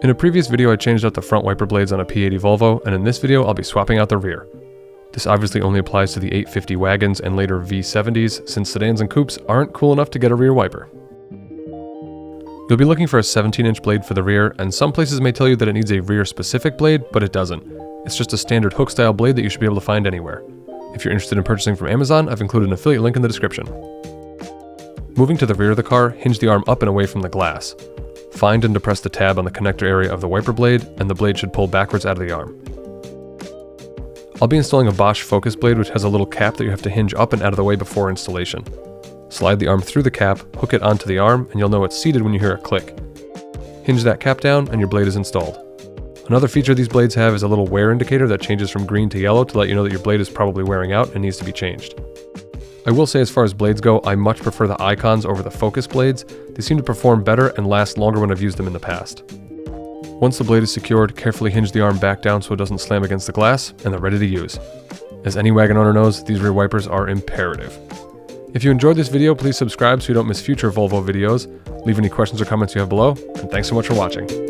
In a previous video I changed out the front wiper blades on a P80 Volvo, and in this video I'll be swapping out the rear. This obviously only applies to the 850 wagons and later V70s, since sedans and coupes aren't cool enough to get a rear wiper. You'll be looking for a 17-inch blade for the rear, and some places may tell you that it needs a rear-specific blade, but it doesn't. It's just a standard hook-style blade that you should be able to find anywhere. If you're interested in purchasing from Amazon, I've included an affiliate link in the description. Moving to the rear of the car, hinge the arm up and away from the glass. Find and depress the tab on the connector area of the wiper blade, and the blade should pull backwards out of the arm. I'll be installing a Bosch focus blade which has a little cap that you have to hinge up and out of the way before installation. Slide the arm through the cap, hook it onto the arm, and you'll know it's seated when you hear a click. Hinge that cap down and your blade is installed. Another feature these blades have is a little wear indicator that changes from green to yellow to let you know that your blade is probably wearing out and needs to be changed. I will say, as far as blades go, I much prefer the icons over the focus blades. They seem to perform better and last longer when I've used them in the past. Once the blade is secured, carefully hinge the arm back down so it doesn't slam against the glass, and they're ready to use. As any wagon owner knows, these rear wipers are imperative. If you enjoyed this video, please subscribe so you don't miss future Volvo videos. Leave any questions or comments you have below, and thanks so much for watching.